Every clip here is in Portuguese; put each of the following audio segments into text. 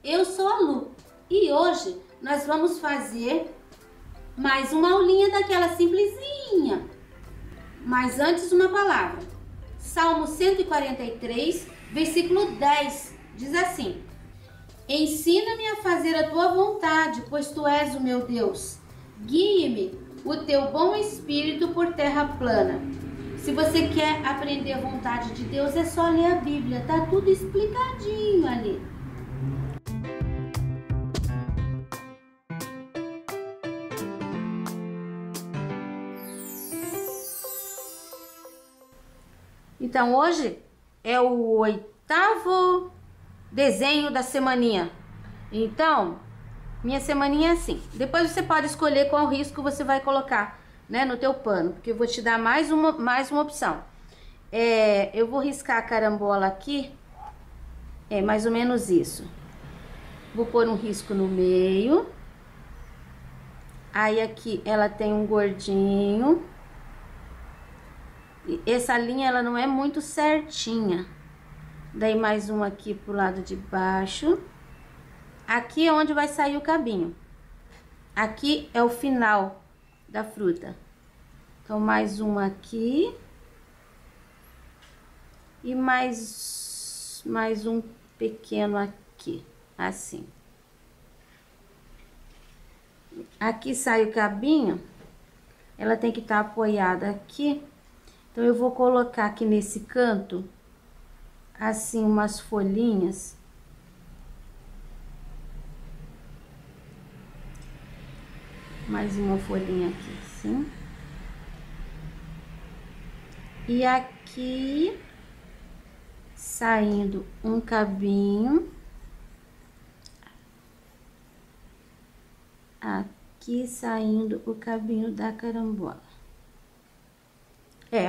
Eu sou a Lu e hoje nós vamos fazer mais uma aulinha daquela simplesinha. Mas antes uma palavra. Salmo 143, versículo 10, diz assim: Ensina-me a fazer a tua vontade, pois tu és o meu Deus. Guie-me o teu bom espírito por terra plana. Se você quer aprender a vontade de Deus, é só ler a Bíblia, tá tudo explicadinho ali. Então hoje é o 8º desenho da semaninha. Então, minha semaninha é assim. Depois você pode escolher qual risco você vai colocar, né, no teu pano, porque eu vou te dar mais uma opção. Eu vou riscar a carambola aqui, mais ou menos isso. Vou pôr um risco no meio. Aí aqui ela tem um gordinho. Essa linha ela não é muito certinha. Daí mais um aqui pro lado de baixo. Aqui é onde vai sair o cabinho. Aqui é o final da fruta. Então mais um aqui. E mais um pequeno aqui, assim. Aqui sai o cabinho. Ela tem que estar apoiada aqui. Então, eu vou colocar aqui nesse canto, assim, umas folhinhas. Mais uma folhinha aqui, assim. E aqui, saindo um cabinho. Aqui, saindo o cabinho da carambola.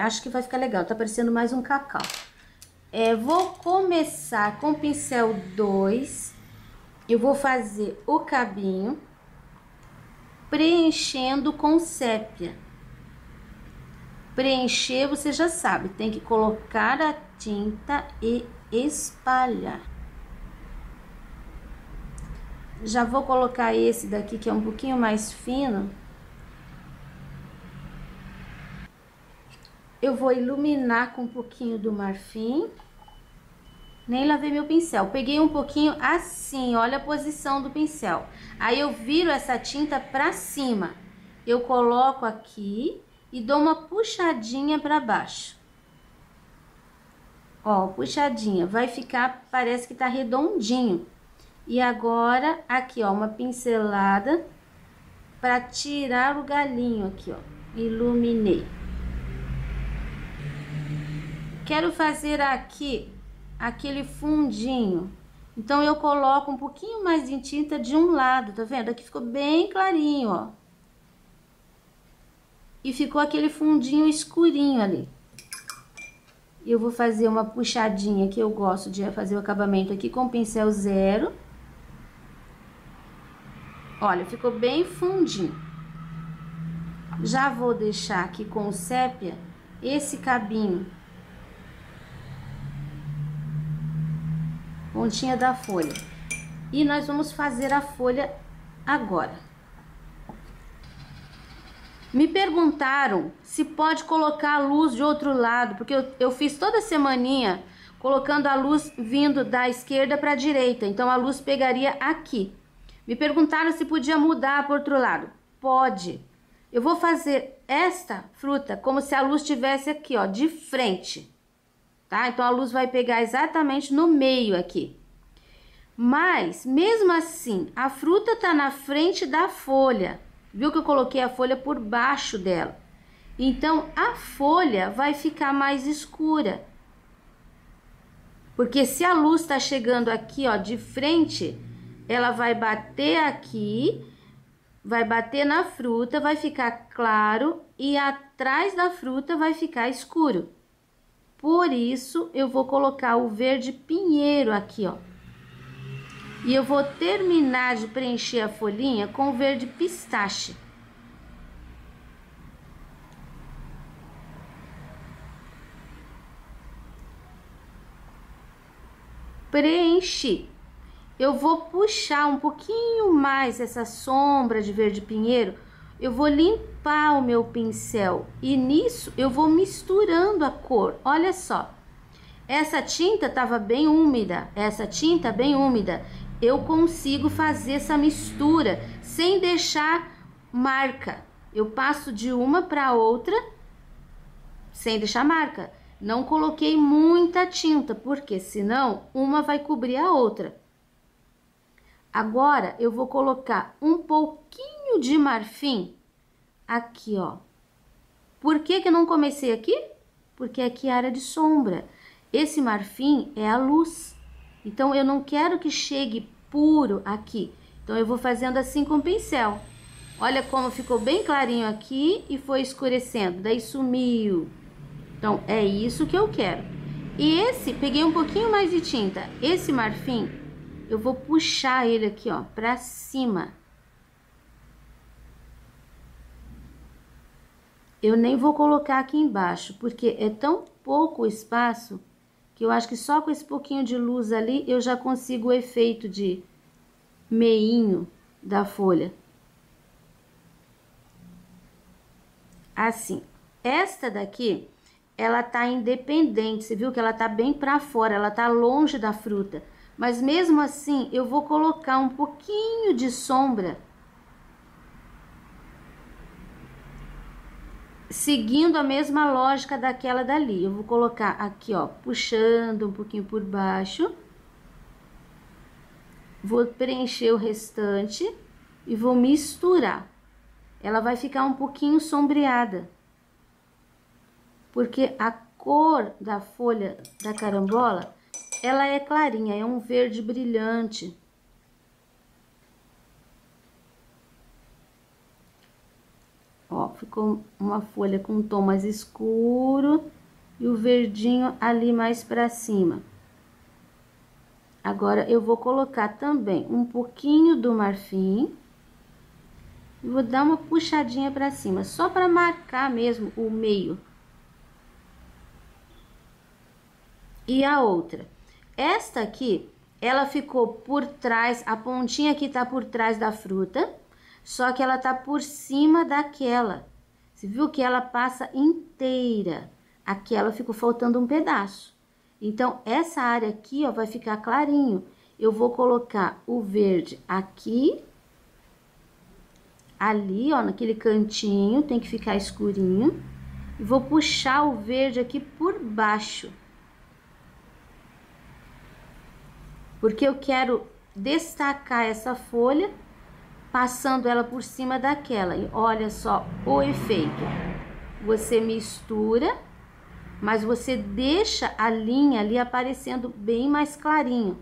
Acho que vai ficar legal, tá parecendo mais um cacau. Vou começar com o pincel 2. Eu vou fazer o cabinho, preenchendo com sépia. Preencher, você já sabe, tem que colocar a tinta e espalhar. Já vou colocar esse daqui, que é um pouquinho mais fino. Eu vou iluminar com um pouquinho do marfim. Nem lavei meu pincel. Peguei um pouquinho assim, olha a posição do pincel. Aí eu viro essa tinta pra cima. Eu coloco aqui e dou uma puxadinha pra baixo. Ó, puxadinha. Vai ficar, parece que tá redondinho. E agora, aqui, ó, uma pincelada pra tirar o galinho aqui, ó. Iluminei. Quero fazer aqui aquele fundinho. Então, eu coloco um pouquinho mais de tinta de um lado, tá vendo? Aqui ficou bem clarinho, ó. E ficou aquele fundinho escurinho ali. Eu vou fazer uma puxadinha, que eu gosto de fazer o acabamento aqui com pincel 0. Olha, ficou bem fundinho. Já vou deixar aqui com o sépia esse cabinho. Pontinha da folha. E nós vamos fazer a folha agora. Me perguntaram se pode colocar a luz de outro lado, porque eu fiz toda semaninha colocando a luz vindo da esquerda para a direita, então a luz pegaria aqui. Me perguntaram se podia mudar para outro lado. Pode. Eu vou fazer esta fruta como se a luz estivesse aqui, ó, de frente. Tá? Então, a luz vai pegar exatamente no meio aqui. Mas, mesmo assim, a fruta tá na frente da folha. Viu que eu coloquei a folha por baixo dela? Então, a folha vai ficar mais escura. Porque se a luz tá chegando aqui, ó, de frente, ela vai bater aqui, vai bater na fruta, vai ficar claro e atrás da fruta vai ficar escuro. Por isso, eu vou colocar o verde pinheiro aqui, ó. E eu vou terminar de preencher a folhinha com o verde pistache. Preenchi. eu vou puxar um pouquinho mais essa sombra de verde pinheiro, eu vou limpar o meu pincel e nisso eu vou misturando a cor. Olha só, essa tinta estava bem úmida, essa tinta bem úmida. Eu consigo fazer essa mistura sem deixar marca. Eu passo de uma para outra sem deixar marca. Não coloquei muita tinta, porque senão uma vai cobrir a outra. Agora eu vou colocar um pouquinho de marfim aqui, ó. Por que que eu não comecei aqui? Porque aqui é a área de sombra. Esse marfim é a luz. Então eu não quero que chegue puro aqui. Então eu vou fazendo assim com o pincel. Olha como ficou bem clarinho aqui e foi escurecendo, daí sumiu. Então é isso que eu quero. E esse, peguei um pouquinho mais de tinta. Esse marfim, eu vou puxar ele aqui, ó, pra cima. Eu nem vou colocar aqui embaixo, porque é tão pouco o espaço que eu acho que só com esse pouquinho de luz ali eu já consigo o efeito de meinho da folha. Assim, esta daqui, ela tá independente, você viu que ela tá bem pra fora, ela tá longe da fruta. Mas mesmo assim, eu vou colocar um pouquinho de sombra, seguindo a mesma lógica daquela dali. Eu vou colocar aqui, ó, puxando um pouquinho por baixo. Vou preencher o restante e vou misturar. Ela vai ficar um pouquinho sombreada, porque a cor da folha da carambola, ela é clarinha, é um verde brilhante. Ó, ficou uma folha com um tom mais escuro e o verdinho ali mais pra cima. Agora, eu vou colocar também um pouquinho do marfim. E vou dar uma puxadinha pra cima, só pra marcar mesmo o meio. E a outra. Esta aqui, ela ficou por trás, a pontinha aqui tá por trás da fruta, só que ela tá por cima daquela. Você viu que ela passa inteira. Aquela ficou faltando um pedaço. Então, essa área aqui, ó, vai ficar clarinho. Eu vou colocar o verde aqui, ali, ó, naquele cantinho, tem que ficar escurinho. E vou puxar o verde aqui por baixo. Porque eu quero destacar essa folha, passando ela por cima daquela. E olha só o efeito. Você mistura, mas você deixa a linha ali aparecendo bem mais clarinho.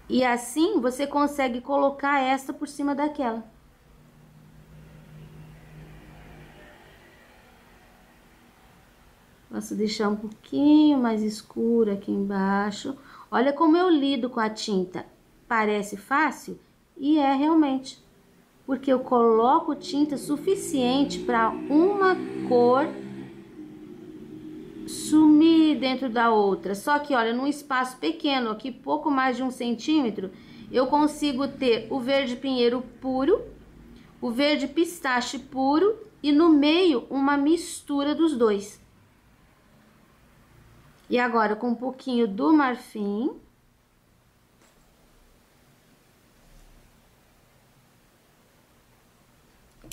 E assim você consegue colocar esta por cima daquela. Posso deixar um pouquinho mais escuro aqui embaixo. Olha como eu lido com a tinta. Parece fácil? E é realmente. Porque eu coloco tinta suficiente para uma cor sumir dentro da outra. Só que, olha, num espaço pequeno, aqui pouco mais de 1 centímetro, eu consigo ter o verde pinheiro puro, o verde pistache puro e no meio uma mistura dos dois. E agora com um pouquinho do marfim.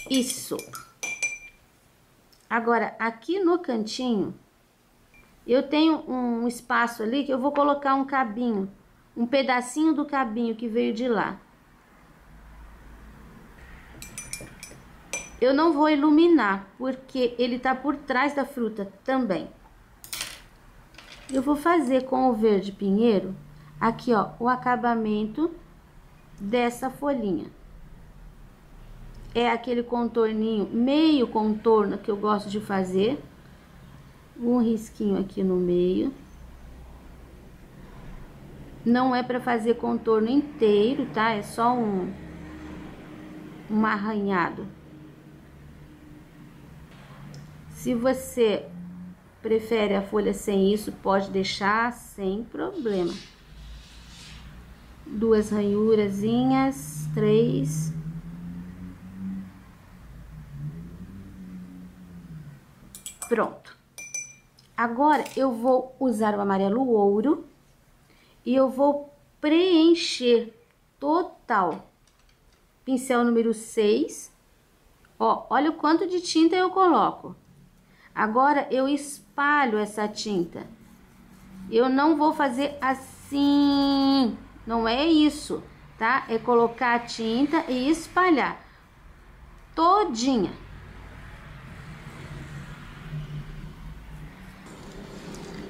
Isso. Agora, aqui no cantinho, eu tenho um espaço ali que eu vou colocar um cabinho, um pedacinho do cabinho que veio de lá. Eu não vou iluminar, porque ele tá por trás da fruta também. Eu vou fazer com o verde pinheiro, aqui ó, o acabamento dessa folhinha. É aquele contorninho, meio contorno que eu gosto de fazer. Um risquinho aqui no meio. Não é para fazer contorno inteiro, tá? É só um arranhado. Se você prefere a folha sem isso, pode deixar sem problema. 2 ranhurazinhas, 3. Pronto. Agora eu vou usar o amarelo ouro e eu vou preencher total. Pincel número 6. Ó, olha o quanto de tinta eu coloco. Agora eu espalho essa tinta. Eu não vou fazer assim, não é isso, tá? É colocar a tinta e espalhar todinha.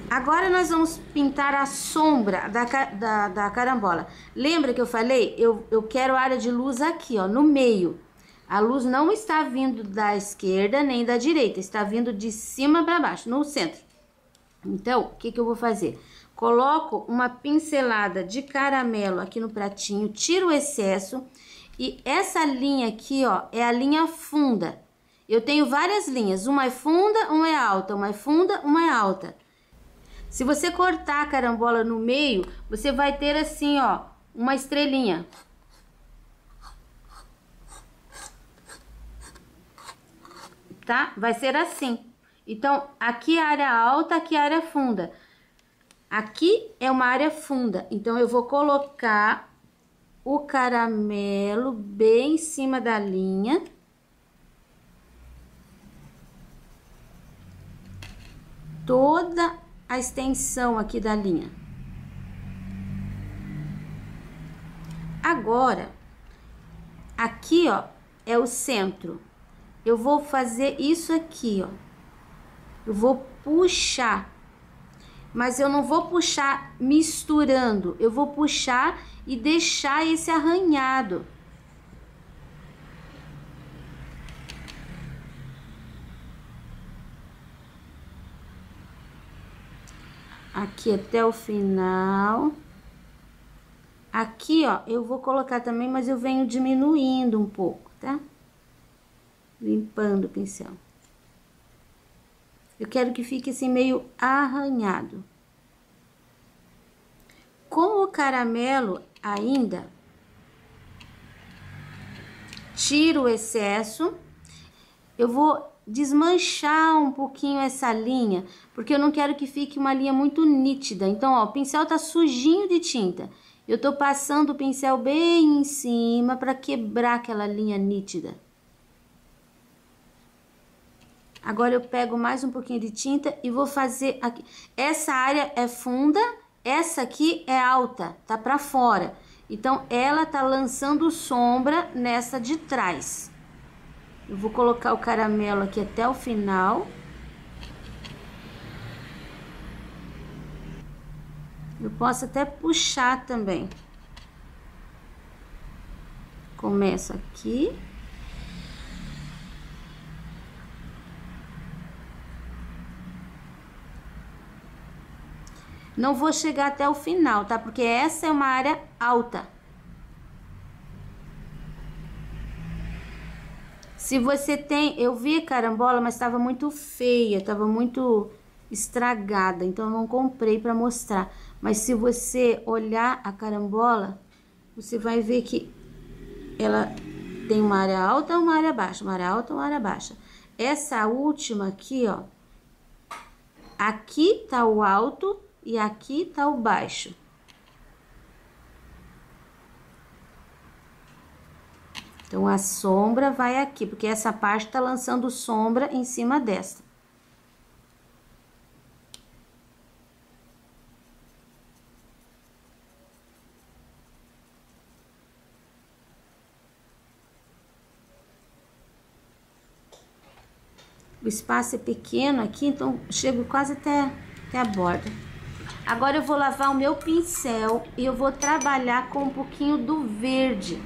Agora nós vamos pintar a sombra da carambola. Lembra que eu falei? Eu quero área de luz aqui, ó, no meio. A luz não está vindo da esquerda nem da direita, está vindo de cima para baixo, no centro. Então, o que eu vou fazer? Coloco uma pincelada de caramelo aqui no pratinho, tiro o excesso e essa linha aqui, ó, é a linha funda. Eu tenho várias linhas, uma é funda, uma é alta, uma é funda, uma é alta. Se você cortar a carambola no meio, você vai ter assim, ó, uma estrelinha. Tá? Vai ser assim. Então, aqui é a área alta, aqui é a área funda. Aqui é uma área funda. Então, eu vou colocar o caramelo bem em cima da linha. Toda a extensão aqui da linha. Agora, aqui, ó, é o centro. Eu vou fazer isso aqui, ó. Eu vou puxar, mas eu não vou puxar misturando. Eu vou puxar e deixar esse arranhado. Aqui até o final. Aqui, ó, eu vou colocar também, mas eu venho diminuindo um pouco, tá? Limpando o pincel. Eu quero que fique assim meio arranhado. Com o caramelo ainda, tiro o excesso. Eu vou desmanchar um pouquinho essa linha, porque eu não quero que fique uma linha muito nítida. Então, ó, o pincel tá sujinho de tinta. Eu tô passando o pincel bem em cima para quebrar aquela linha nítida. Agora eu pego mais um pouquinho de tinta e vou fazer aqui. Essa área é funda, essa aqui é alta, tá para fora. Então, ela tá lançando sombra nessa de trás. Eu vou colocar o caramelo aqui até o final. Eu posso até puxar também. Começo aqui. Não vou chegar até o final, tá? Porque essa é uma área alta. Se você tem... Eu vi a carambola, mas estava muito feia, estava muito estragada, então eu não comprei para mostrar. Mas se você olhar a carambola, você vai ver que ela tem uma área alta, uma área baixa, uma área alta, uma área baixa. Essa última aqui, ó, aqui tá o alto e aqui tá o baixo. Então, a sombra vai aqui, porque essa parte tá lançando sombra em cima dessa. O espaço é pequeno aqui, então chego quase até a borda. Agora eu vou lavar o meu pincel e eu vou trabalhar com um pouquinho do verde.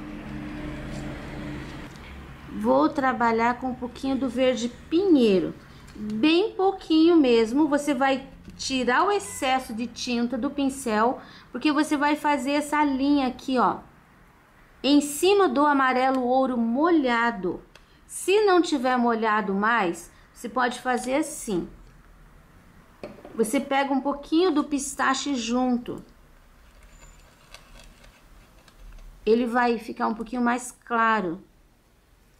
Vou trabalhar com um pouquinho do verde pinheiro, bem pouquinho mesmo. Você vai tirar o excesso de tinta do pincel, porque você vai fazer essa linha aqui, ó, em cima do amarelo ouro molhado. Se não tiver molhado mais, você pode fazer assim. Você pega um pouquinho do pistache junto. ele vai ficar um pouquinho mais claro.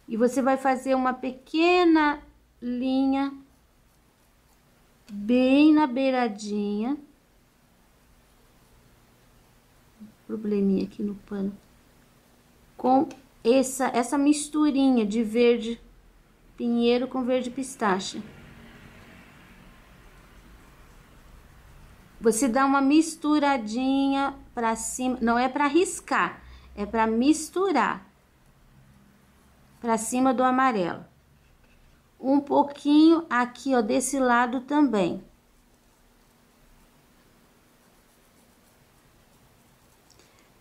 E você vai fazer uma pequena linha bem na beiradinha. Probleminha aqui no pano. Com essa misturinha de verde pinheiro com verde pistache. Você dá uma misturadinha pra cima, não é pra riscar, é pra misturar pra cima do amarelo. Um pouquinho aqui, ó, desse lado também.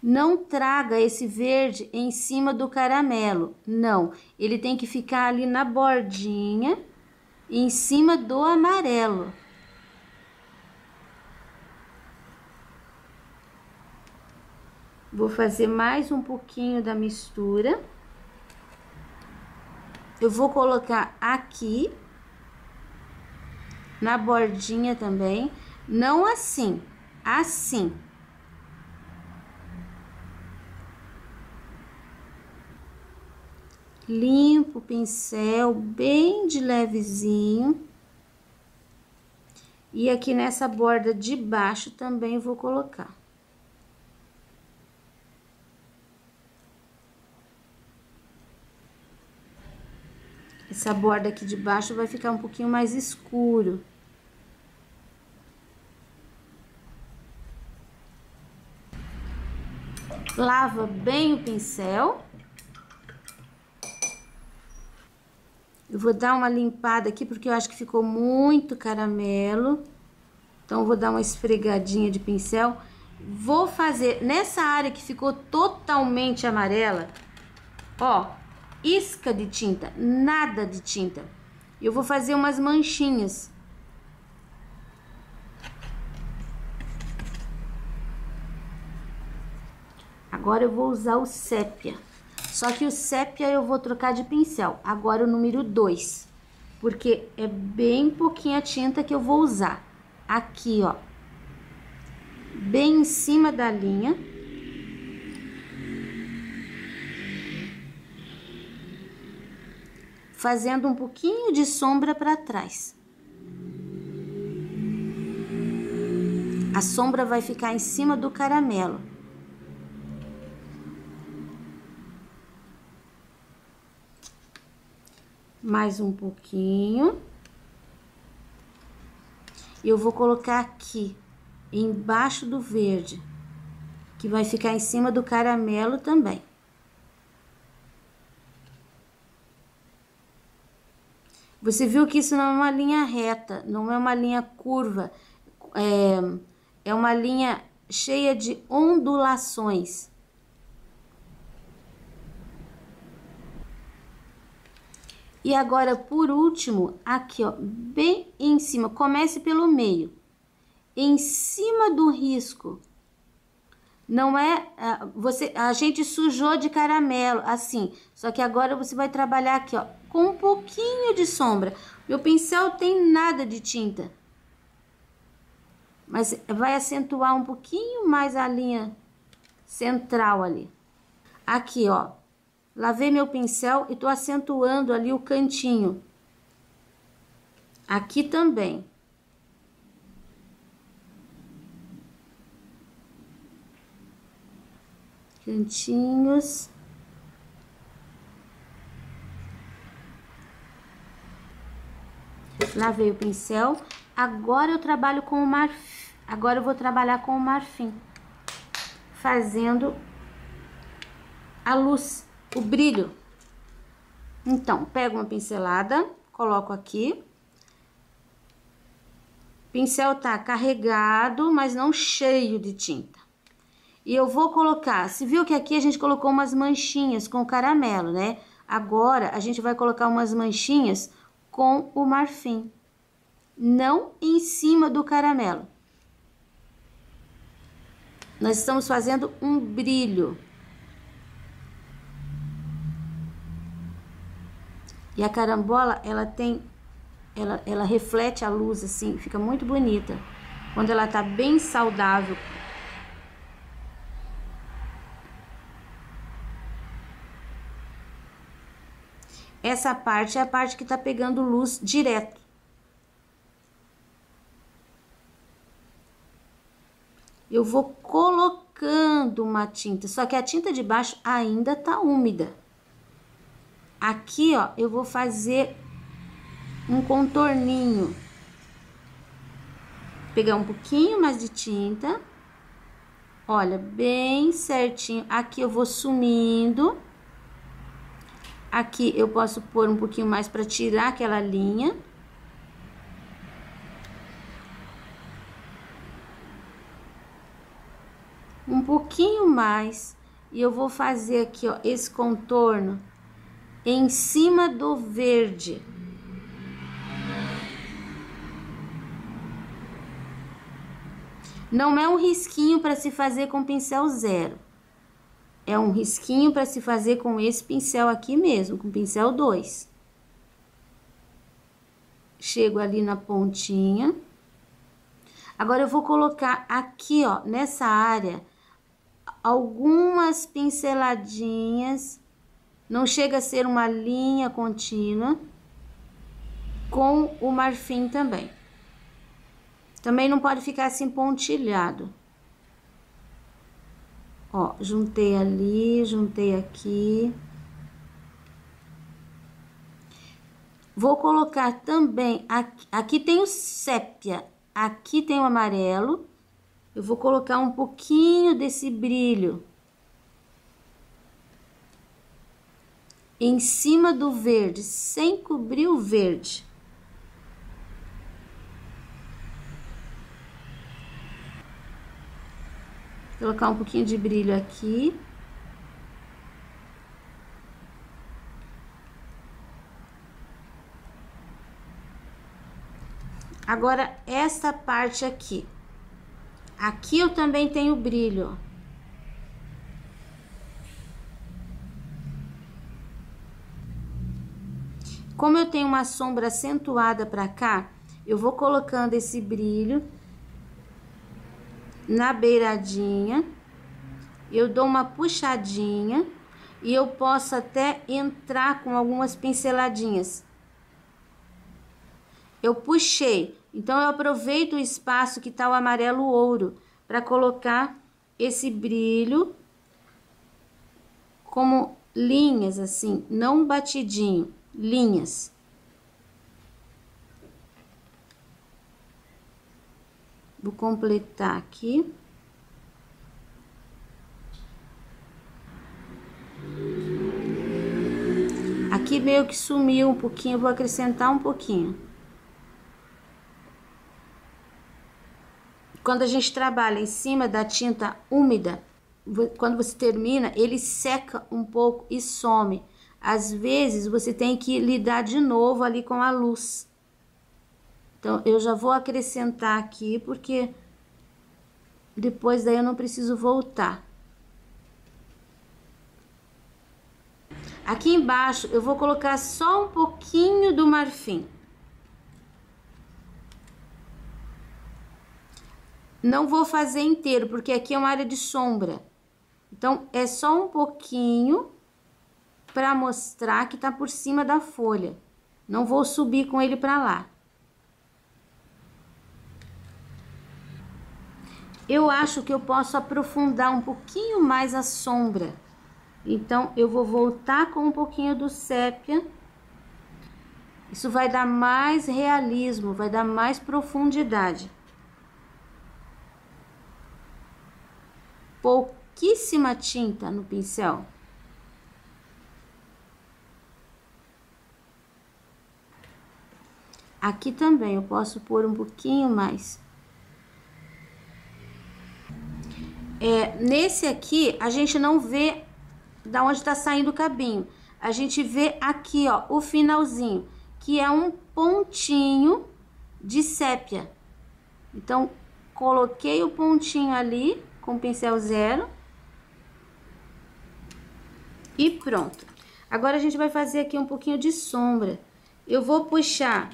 Não traga esse verde em cima do caramelo, não. Ele tem que ficar ali na bordinha, em cima do amarelo. Vou fazer mais um pouquinho da mistura. Eu vou colocar aqui, na bordinha também, não assim, assim. Limpo o pincel bem de levezinho. E aqui nessa borda de baixo também vou colocar. Essa borda aqui de baixo vai ficar um pouquinho mais escuro. Lava bem o pincel. Eu vou dar uma limpada aqui, porque eu acho que ficou muito caramelo. Então, eu vou dar uma esfregadinha de pincel. Vou fazer, nessa área que ficou totalmente amarela, ó, isca de tinta, nada de tinta. Eu vou fazer umas manchinhas. Agora eu vou usar o sépia. Só que o sépia eu vou trocar de pincel. Agora o número 2. Porque é bem pouquinha tinta que eu vou usar. Aqui, ó. Bem em cima da linha. Fazendo um pouquinho de sombra para trás. A sombra vai ficar em cima do caramelo. Mais um pouquinho. E eu vou colocar aqui, embaixo do verde, que vai ficar em cima do caramelo também. Você viu que isso não é uma linha reta, não é uma linha curva, é uma linha cheia de ondulações. E agora, por último, aqui, ó, bem em cima, comece pelo meio, em cima do risco. Não é, a gente sujou de caramelo, assim, só que agora você vai trabalhar aqui, ó, com um pouquinho de sombra. Meu pincel tem nada de tinta, mas vai acentuar um pouquinho mais a linha central ali. Aqui, ó. Lavei meu pincel e tô acentuando ali o cantinho. Aqui também. Cantinhos. Lavei o pincel. Agora eu trabalho com o marfim. Agora eu vou trabalhar com o marfim. Fazendo a luz. O brilho. Então, pego uma pincelada, coloco aqui. Pincel tá carregado, mas não cheio de tinta. E eu vou colocar, se viu que aqui a gente colocou umas manchinhas com caramelo, né? Agora, a gente vai colocar umas manchinhas com o marfim. Não em cima do caramelo. Nós estamos fazendo um brilho. E a carambola, ela reflete a luz assim, fica muito bonita. Quando ela tá bem saudável. essa parte é a parte que tá pegando luz direto. Eu vou colocando uma tinta, só que a tinta de baixo ainda tá úmida. Aqui, ó, eu vou fazer um contorninho. Pegar um pouquinho mais de tinta. Olha, bem certinho. Aqui eu vou sumindo. Aqui eu posso pôr um pouquinho mais para tirar aquela linha. Um pouquinho mais. E eu vou fazer aqui, ó, esse contorno em cima do verde. Não é um risquinho para se fazer com pincel 0. É um risquinho para se fazer com esse pincel aqui mesmo, com pincel 2. Chego ali na pontinha. Agora, eu vou colocar aqui, ó, nessa área, algumas pinceladinhas. Não chega a ser uma linha contínua, com o marfim também. Também não pode ficar assim pontilhado. Ó, juntei ali, juntei aqui. Vou colocar também, aqui tem o sépia, aqui tem o amarelo. Eu vou colocar um pouquinho desse brilho em cima do verde, sem cobrir o verde. Colocar um pouquinho de brilho aqui. Agora, essa parte aqui. Aqui eu também tenho brilho. Como eu tenho uma sombra acentuada pra cá, eu vou colocando esse brilho na beiradinha, eu dou uma puxadinha e eu posso até entrar com algumas pinceladinhas. Eu puxei, então eu aproveito o espaço que tá o amarelo ouro para colocar esse brilho como linhas assim, não batidinho, linhas. Vou completar aqui. Aqui meio que sumiu um pouquinho, vou acrescentar um pouquinho. Quando a gente trabalha em cima da tinta úmida, quando você termina, ele seca um pouco e some. Às vezes, você tem que lidar de novo ali com a luz. Então, eu já vou acrescentar aqui, porque depois daí eu não preciso voltar. Aqui embaixo, eu vou colocar só um pouquinho do marfim. Não vou fazer inteiro, porque aqui é uma área de sombra. Então, é só um pouquinho para mostrar que tá por cima da folha. Não vou subir com ele para lá. Eu acho que eu posso aprofundar um pouquinho mais a sombra. Então, eu vou voltar com um pouquinho do sépia. Isso vai dar mais realismo, vai dar mais profundidade. Pouquíssima tinta no pincel. Aqui também eu posso pôr um pouquinho mais. Nesse aqui, a gente não vê da onde tá saindo o cabinho. A gente vê aqui, ó, o finalzinho, que é um pontinho de sépia. Então, coloquei o pontinho ali com pincel 0. E pronto. Agora, a gente vai fazer aqui um pouquinho de sombra. Eu vou puxar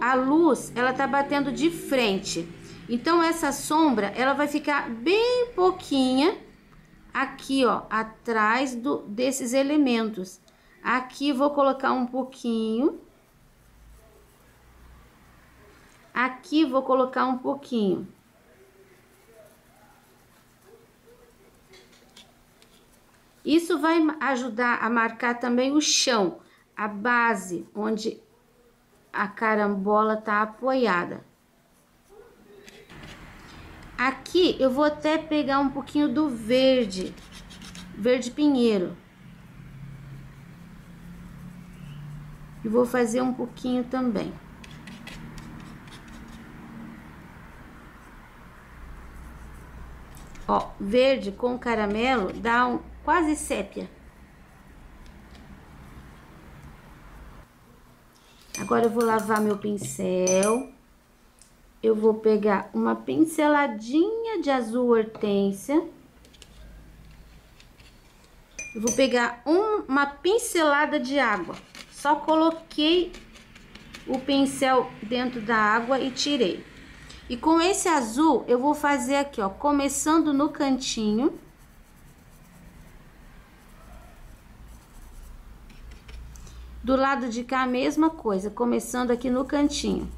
a luz, ela tá batendo de frente. Então, essa sombra, ela vai ficar bem pouquinha aqui, ó, atrás desses elementos. Aqui vou colocar um pouquinho. Aqui vou colocar um pouquinho. Isso vai ajudar a marcar também o chão, a base onde a carambola tá apoiada. Aqui eu vou até pegar um pouquinho do verde pinheiro. E vou fazer um pouquinho também. Ó, verde com caramelo dá quase sépia. Agora eu vou lavar meu pincel. Eu vou pegar uma pinceladinha de azul hortênsia. Eu vou pegar uma pincelada de água. Só coloquei o pincel dentro da água e tirei. E com esse azul, eu vou fazer aqui, ó, começando no cantinho. Do lado de cá, a mesma coisa, começando aqui no cantinho.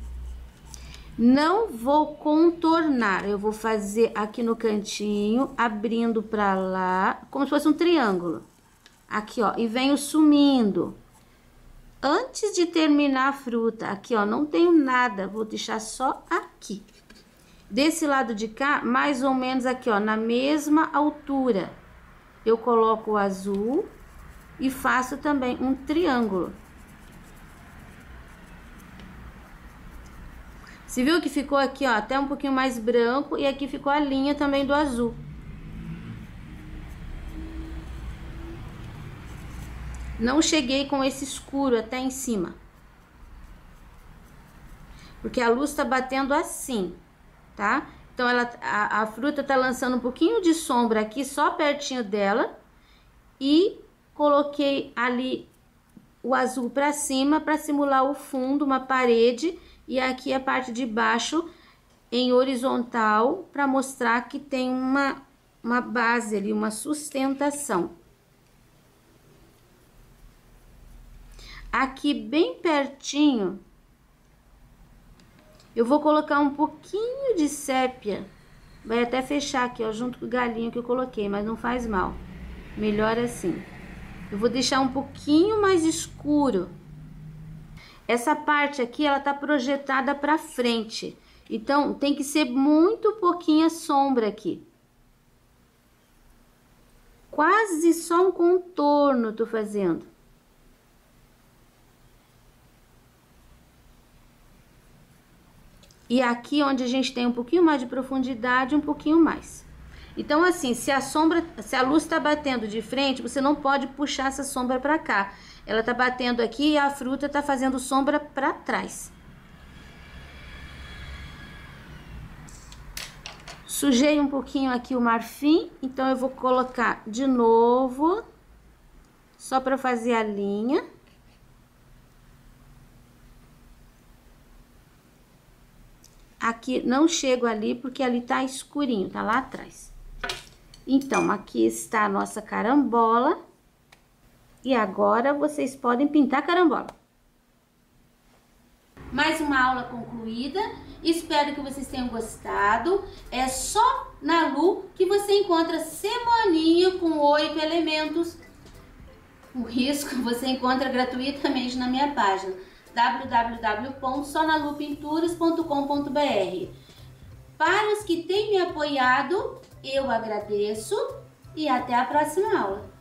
Não vou contornar, eu vou fazer aqui no cantinho, abrindo pra lá, como se fosse um triângulo. Aqui, ó, e venho sumindo. Antes de terminar a fruta, aqui, ó, não tenho nada, vou deixar só aqui. Desse lado de cá, mais ou menos aqui, ó, na mesma altura, eu coloco o azul e faço também um triângulo. Você viu que ficou aqui, ó, até um pouquinho mais branco e aqui ficou a linha também do azul. Não cheguei com esse escuro até em cima. Porque a luz tá batendo assim, tá? Então, a fruta tá lançando um pouquinho de sombra aqui, só pertinho dela. E coloquei ali o azul pra cima, pra simular o fundo, uma parede. E aqui a parte de baixo em horizontal, pra mostrar que tem uma base ali, uma sustentação. Aqui bem pertinho, eu vou colocar um pouquinho de sépia. Vai até fechar aqui, ó, junto com o galinho que eu coloquei, mas não faz mal. Melhor assim. Eu vou deixar um pouquinho mais escuro. Essa parte aqui, ela tá projetada pra frente. Então, tem que ser muito pouquinha sombra aqui. Quase só um contorno tô fazendo. E aqui onde a gente tem um pouquinho mais de profundidade, um pouquinho mais. Então, assim, se a luz tá batendo de frente, você não pode puxar essa sombra pra cá. Ela tá batendo aqui e a fruta tá fazendo sombra pra trás. Sujei um pouquinho aqui o marfim, então eu vou colocar de novo, só pra fazer a linha. Aqui não chego ali porque ali tá escurinho, tá lá atrás. Então, aqui está a nossa carambola. E agora vocês podem pintar carambola. Mais uma aula concluída. Espero que vocês tenham gostado. É só na Lu que você encontra semaninha com 8 elementos. O risco você encontra gratuitamente na minha página www.sonalupinturas.com.br. Para os que têm me apoiado, eu agradeço e até a próxima aula.